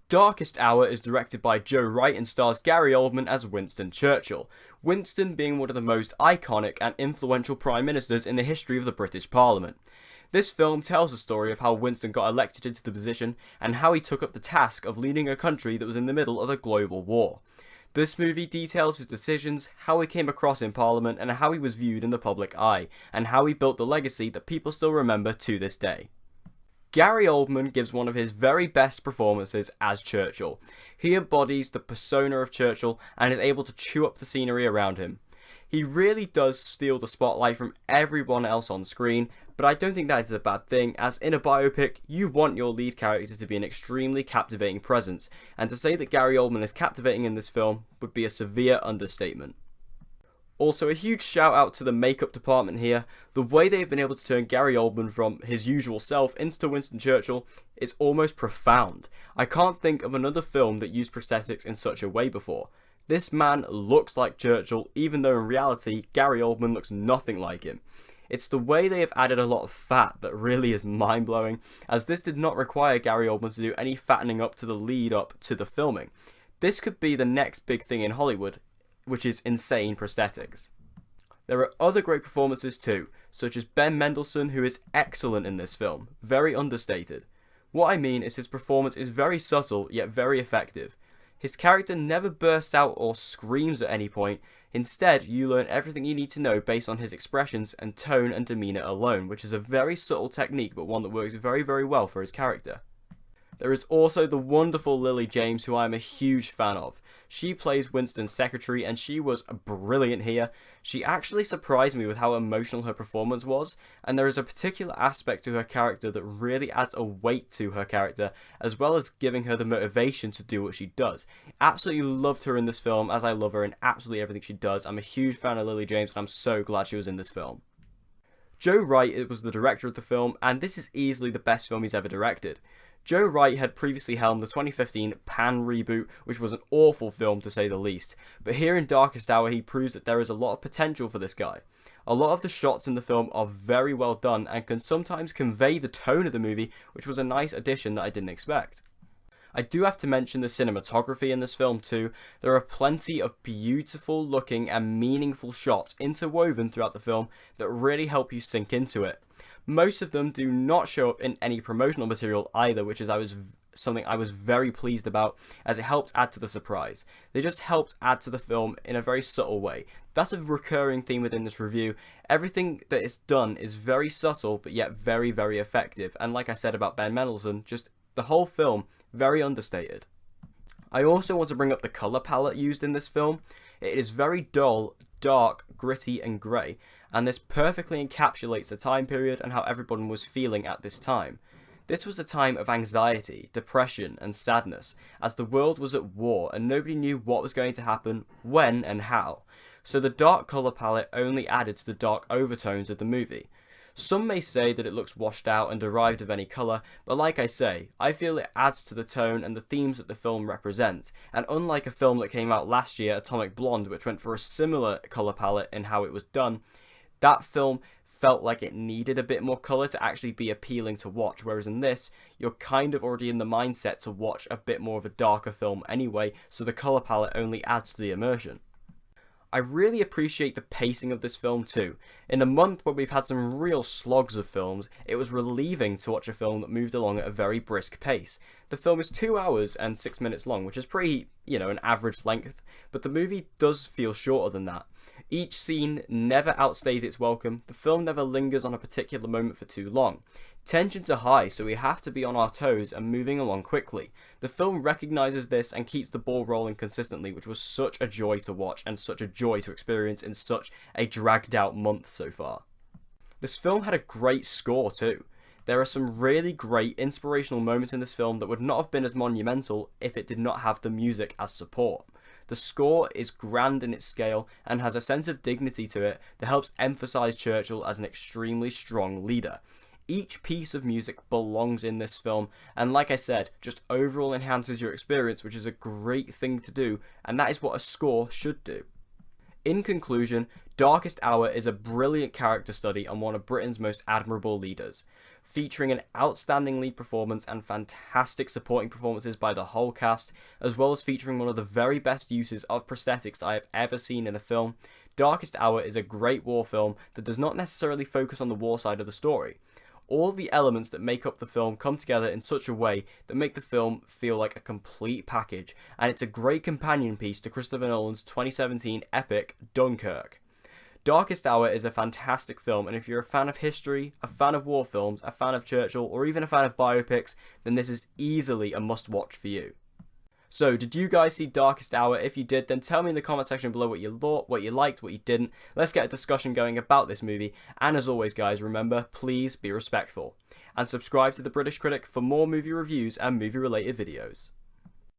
Darkest Hour is directed by Joe Wright and stars Gary Oldman as Winston Churchill, Winston being one of the most iconic and influential prime ministers in the history of the British Parliament. This film tells the story of how Winston got elected into the position and how he took up the task of leading a country that was in the middle of a global war. This movie details his decisions, how he came across in Parliament, and how he was viewed in the public eye, and how he built the legacy that people still remember to this day. Gary Oldman gives one of his very best performances as Churchill. He embodies the persona of Churchill and is able to chew up the scenery around him. He really does steal the spotlight from everyone else on screen, but I don't think that is a bad thing, as in a biopic, you want your lead character to be an extremely captivating presence, and to say that Gary Oldman is captivating in this film would be a severe understatement. Also, a huge shout out to the makeup department here. The way they've been able to turn Gary Oldman from his usual self into Winston Churchill is almost profound. I can't think of another film that used prosthetics in such a way before. This man looks like Churchill, even though in reality, Gary Oldman looks nothing like him. It's the way they have added a lot of fat that really is mind-blowing, as this did not require Gary Oldman to do any fattening up to the lead up to the filming. This could be the next big thing in Hollywood, which is insane prosthetics. There are other great performances too, such as Ben Mendelsohn, who is excellent in this film, very understated. What I mean is his performance is very subtle yet very effective. His character never bursts out or screams at any point. Instead, you learn everything you need to know based on his expressions and tone and demeanour alone, which is a very subtle technique but one that works very, very well for his character. There is also the wonderful Lily James, who I am a huge fan of. She plays Winston's secretary and she was brilliant here. She actually surprised me with how emotional her performance was, and there is a particular aspect to her character that really adds a weight to her character, as well as giving her the motivation to do what she does. Absolutely loved her in this film, as I love her in absolutely everything she does. I'm a huge fan of Lily James and I'm so glad she was in this film. Joe Wright was the director of the film, and this is easily the best film he's ever directed. Joe Wright had previously helmed the 2015 Pan reboot, which was an awful film to say the least, but here in Darkest Hour he proves that there is a lot of potential for this guy. A lot of the shots in the film are very well done and can sometimes convey the tone of the movie, which was a nice addition that I didn't expect. I do have to mention the cinematography in this film too. There are plenty of beautiful looking and meaningful shots interwoven throughout the film that really help you sink into it. Most of them do not show up in any promotional material either, which is something I was very pleased about, as it helped add to the surprise. They just helped add to the film in a very subtle way. That's a recurring theme within this review. Everything that is done is very subtle, but yet very, very effective. And like I said about Ben Mendelsohn, just the whole film, very understated. I also want to bring up the colour palette used in this film. It is very dull, dark, gritty and grey, and this perfectly encapsulates the time period and how everyone was feeling at this time. This was a time of anxiety, depression and sadness, as the world was at war and nobody knew what was going to happen, when and how. So the dark colour palette only added to the dark overtones of the movie. Some may say that it looks washed out and derived of any colour, but like I say, I feel it adds to the tone and the themes that the film represents, and unlike a film that came out last year, Atomic Blonde, which went for a similar colour palette in how it was done, that film felt like it needed a bit more colour to actually be appealing to watch, whereas in this, you're kind of already in the mindset to watch a bit more of a darker film anyway, so the colour palette only adds to the immersion. I really appreciate the pacing of this film too. In a month where we've had some real slogs of films, it was relieving to watch a film that moved along at a very brisk pace. The film is 2 hours and 6 minutes long, which is pretty, an average length, but the movie does feel shorter than that. Each scene never outstays its welcome, the film never lingers on a particular moment for too long. Tensions are high, so we have to be on our toes and moving along quickly. The film recognises this and keeps the ball rolling consistently, which was such a joy to watch and such a joy to experience in such a dragged out month so far. This film had a great score too. There are some really great inspirational moments in this film that would not have been as monumental if it did not have the music as support. The score is grand in its scale and has a sense of dignity to it that helps emphasise Churchill as an extremely strong leader. Each piece of music belongs in this film, and like I said, just overall enhances your experience, which is a great thing to do, and that is what a score should do. In conclusion, Darkest Hour is a brilliant character study on one of Britain's most admirable leaders, featuring an outstanding lead performance and fantastic supporting performances by the whole cast, as well as featuring one of the very best uses of prosthetics I have ever seen in a film. Darkest Hour is a great war film that does not necessarily focus on the war side of the story. All the elements that make up the film come together in such a way that make the film feel like a complete package, and it's a great companion piece to Christopher Nolan's 2017 epic Dunkirk. Darkest Hour is a fantastic film, and if you're a fan of history, a fan of war films, a fan of Churchill, or even a fan of biopics, then this is easily a must-watch for you. So, did you guys see Darkest Hour? If you did, then tell me in the comment section below what you thought, what you liked, what you didn't. Let's get a discussion going about this movie. And as always, guys, remember, please be respectful. And subscribe to The British Critic for more movie reviews and movie-related videos.